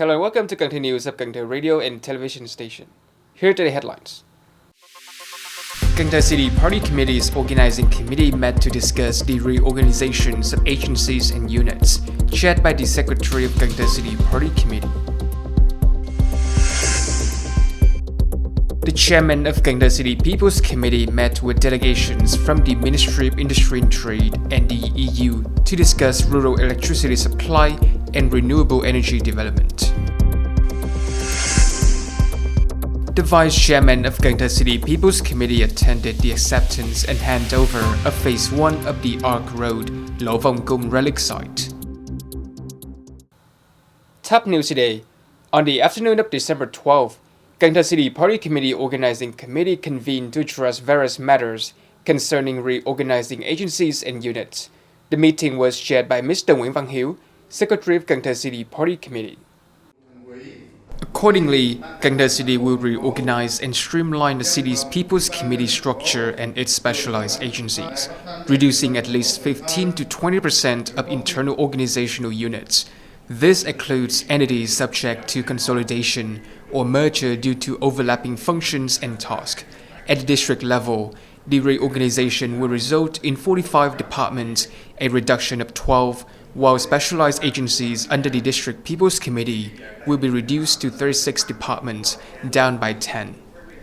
Hello and welcome to Cần Thơ News of Cần Thơ Radio and Television Station. Here are the headlines. Cần Thơ City Party Committee's organizing committee met to discuss the reorganizations of agencies and units, chaired by the Secretary of Cần Thơ City Party Committee. The chairman of Cần Thơ City People's Committee met with delegations from the Ministry of Industry and Trade and the EU to discuss rural electricity supply and renewable energy development. The vice chairman of Cần Thơ City People's Committee attended the acceptance and handover of Phase 1 of the Arc Road, Vòng Cung relic site. Top news today. On the afternoon of December 12th, Cần Thơ City Party Committee Organizing Committee convened to address various matters concerning reorganizing agencies and units. The meeting was chaired by Mr. Nguyễn Văn Hiếu, Secretary of Cần Thơ City Party Committee. Accordingly, Cần Thơ City will reorganize and streamline the city's People's Committee structure and its specialized agencies, reducing at least 15 to 20% of internal organizational units. This includes entities subject to consolidation or merger due to overlapping functions and tasks. At the district level, the reorganization will result in 45 departments, a reduction of 12, while specialized agencies under the District People's Committee will be reduced to 36 departments, down by 10.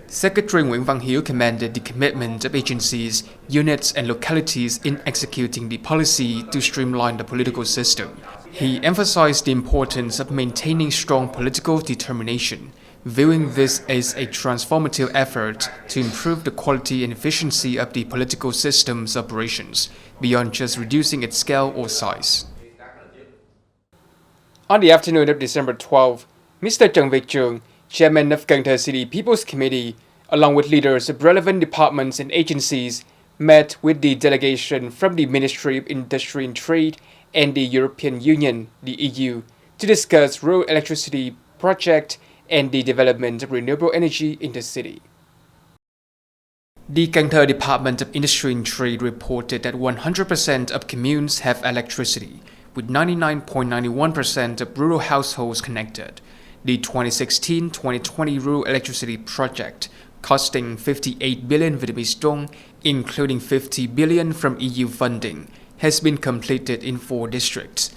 Secretary Nguyễn Văn Hiếu commended the commitment of agencies, units, and localities in executing the policy to streamline the political system. He emphasized the importance of maintaining strong political determination, viewing this as a transformative effort to improve the quality and efficiency of the political system's operations, beyond just reducing its scale or size. On the afternoon of December 12th, Mr. Chương, Chairman of Cần Thơ City People's Committee, along with leaders of relevant departments and agencies, met with the delegation from the Ministry of Industry and Trade and the European Union, the EU, to discuss rural electricity project and the development of renewable energy in the city. The Cần Thơ Department of Industry and Trade reported that 100% of communes have electricity, with 99.91% of rural households connected. The 2016-2020 rural electricity project, costing 58 billion Vietnamese dong, including 50 billion from EU funding, has been completed in 4 districts.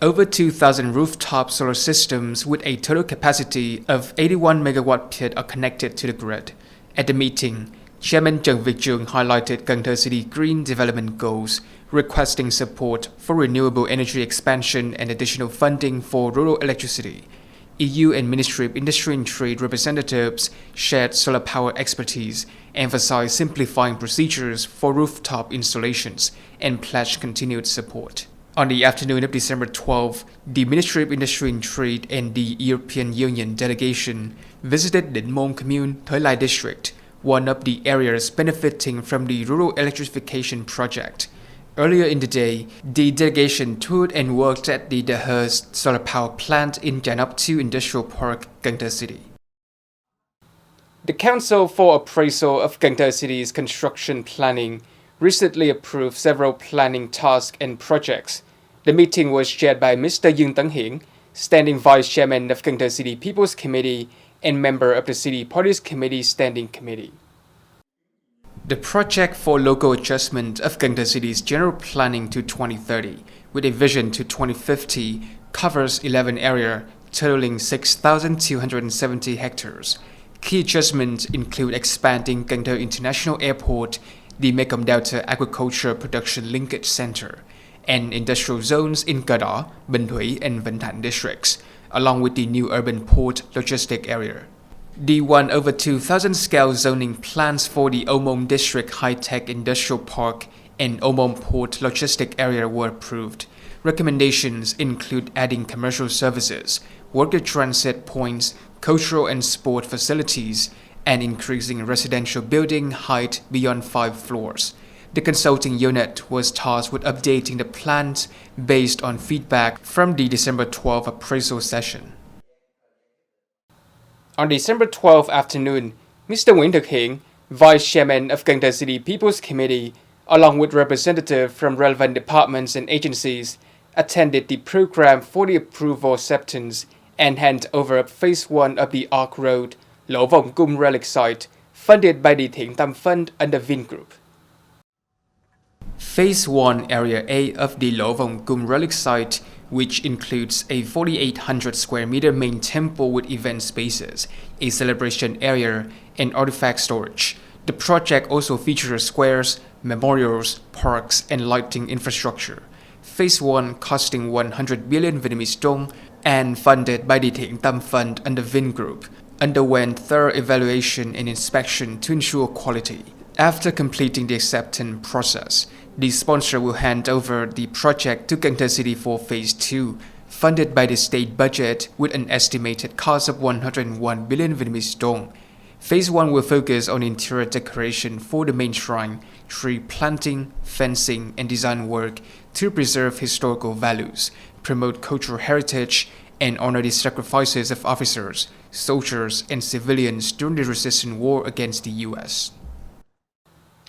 Over 2,000 rooftop solar systems with a total capacity of 81 megawatt peak are connected to the grid. At the meeting, Chairman Chương highlighted Cần Thơ City Green Development Goals, requesting support for renewable energy expansion and additional funding for rural electricity. EU and Ministry of Industry and Trade representatives shared solar power expertise, emphasized simplifying procedures for rooftop installations, and pledged continued support. On the afternoon of December 12, the Ministry of Industry and Trade and the European Union delegation visited Định Môn Commune, Thời district, one of the areas benefiting from the rural electrification project. Earlier in the day, the delegation toured and worked at the Dehurst solar power plant in Janop 2 Industrial Park, Cần Thơ City. The Council for Appraisal of Cần Thơ City's construction planning recently approved several planning tasks and projects. The meeting was chaired by Mr. Dương Tấn Hiển, Standing Vice Chairman of Cần Thơ City People's Committee and member of the City Parties Committee Standing Committee. The project for local adjustment of Cần Thơ City's general planning to 2030, with a vision to 2050, covers 11 areas, totaling 6,270 hectares. Key adjustments include expanding Cần Thơ International Airport, the Mekong Delta Agriculture Production Linkage Center, and industrial zones in Cờ Đỏ, Bình Thủy, and Vĩnh Thạnh districts, along with the new urban port logistic area. The 1/2000 scale zoning plans for the Ô Môn District High-Tech Industrial Park and Ô Môn Port Logistic Area were approved. Recommendations include adding commercial services, worker transit points, cultural and sport facilities, and increasing residential building height beyond 5 floors. The consulting unit was tasked with updating the plans based on feedback from the December 12 appraisal session. On December 12 afternoon, Mr. Nguyễn Thực Hiện, Vice Chairman of Cần Thơ City People's Committee, along with representatives from relevant departments and agencies, attended the program for the approval, acceptance, and hand over Phase 1 of the Arc Road, Vòng Cung relic site, funded by the Thiện Tâm Fund under Vingroup. Phase 1 Area A of the Vòng Cung relic site, which includes a 4,800 square meter main temple with event spaces, a celebration area, and artifact storage. The project also features squares, memorials, parks, and lighting infrastructure. Phase 1, costing 100 billion Vietnamese dong and funded by the Thiện Tâm Fund under Vingroup, underwent thorough evaluation and inspection to ensure quality. After completing the acceptance process, the sponsor will hand over the project to Cần Thơ City for Phase 2, funded by the state budget with an estimated cost of 101 billion Vietnamese dong. Phase 1 will focus on interior decoration for the main shrine, tree planting, fencing, and design work to preserve historical values, promote cultural heritage, and honor the sacrifices of officers, soldiers, and civilians during the resistance war against the U.S.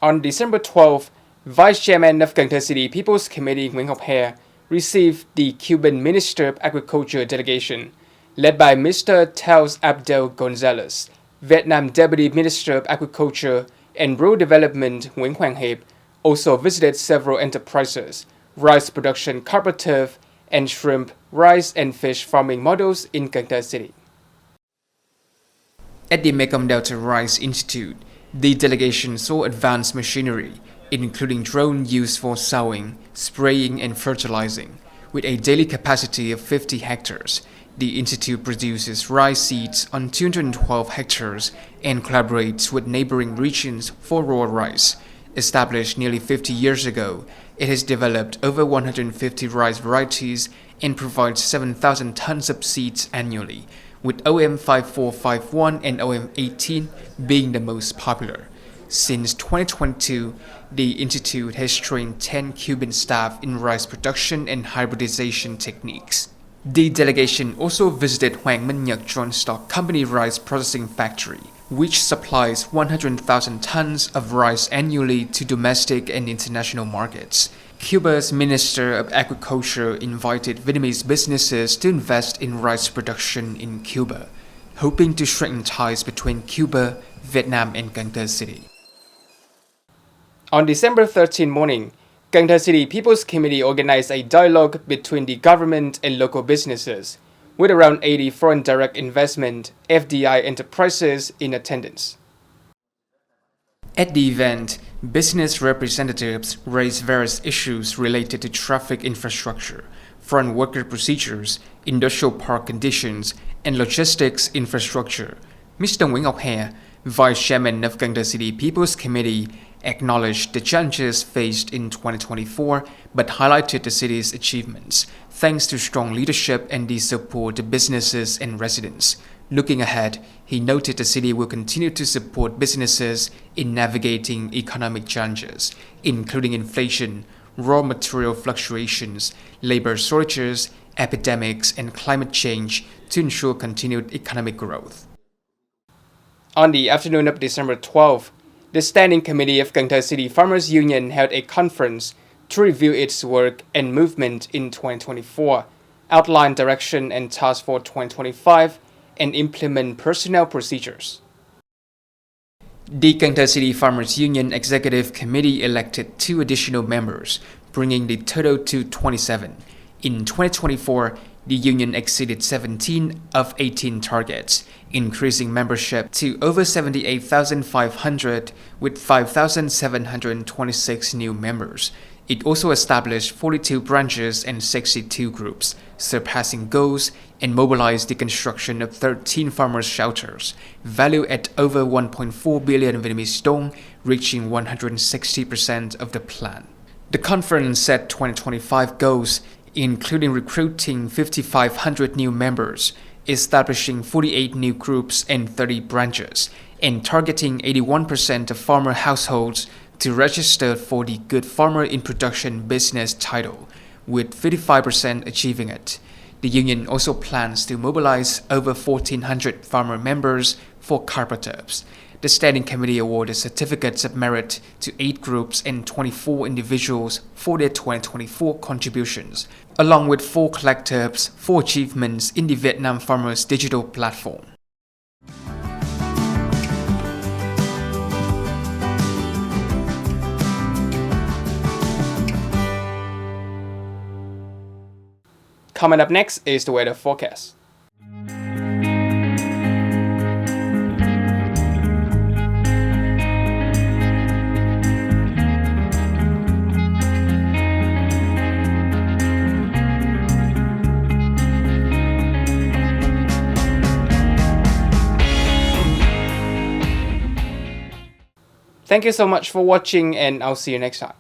On December 12, Vice Chairman of Cần Thơ City People's Committee Nguyễn Ngọc Hè received the Cuban Minister of Agriculture delegation, led by Mr. Taos Abdel Gonzalez, Vietnam Deputy Minister of Agriculture and Rural Development Nguyễn Hoàng Hiệp also visited several enterprises, rice production cooperative, and shrimp, rice, and fish farming models in Cần Thơ City. At the Mekong Delta Rice Institute, the delegation saw advanced machinery, including drones used for sowing, spraying, and fertilizing. With a daily capacity of 50 hectares, the institute produces rice seeds on 212 hectares and collaborates with neighboring regions for raw rice. Established nearly 50 years ago, it has developed over 150 rice varieties and provides 7,000 tons of seeds annually, with OM 5451 and OM 18 being the most popular. Since 2022, the institute has trained 10 Cuban staff in rice production and hybridization techniques. The delegation also visited Hoàng Minh Nhật Joint Stock Company Rice Processing Factory, which supplies 100,000 tons of rice annually to domestic and international markets. Cuba's Minister of Agriculture invited Vietnamese businesses to invest in rice production in Cuba, hoping to strengthen ties between Cuba, Vietnam, and Cần Thơ City. On December 13 morning, Cần Thơ City People's Committee organized a dialogue between the government and local businesses, with around 80 foreign direct investment (FDI) enterprises in attendance. At the event, business representatives raised various issues related to traffic infrastructure, foreign worker procedures, industrial park conditions, and logistics infrastructure. Mr. Nguyễn Ngọc Hè, Vice Chairman of Cần Thơ City People's Committee, acknowledged the challenges faced in 2024 but highlighted the city's achievements, thanks to strong leadership and the support of businesses and residents. Looking ahead, he noted the city will continue to support businesses in navigating economic challenges, including inflation, raw material fluctuations, labor shortages, epidemics, and climate change to ensure continued economic growth. On the afternoon of December 12, the Standing Committee of Cần Thơ City Farmers Union held a conference to review its work and movement in 2024, outline direction and tasks for 2025, and implement personnel procedures. The Cần Thơ City Farmers Union Executive Committee elected 2 additional members, bringing the total to 27. In 2024, the union exceeded 17 of 18 targets, increasing membership to over 78,500 with 5,726 new members. It also established 42 branches and 62 groups, surpassing goals, and mobilized the construction of 13 farmers' shelters, valued at over 1.4 billion Vietnamese dong, reaching 160% of the plan. The conference set 2025 goals, including recruiting 5,500 new members, establishing 48 new groups and 30 branches, and targeting 81% of farmer households to register for the Good Farmer in Production business title, with 55% achieving it. The union also plans to mobilize over 1,400 farmer members for cooperatives. The Standing Committee awarded certificates of merit to 8 groups and 24 individuals for their 2024 contributions. along with 4 collectibles for achievements in the Vietnam Farmers digital platform. Coming up next is the weather forecast. Thank you so much for watching, and I'll see you next time.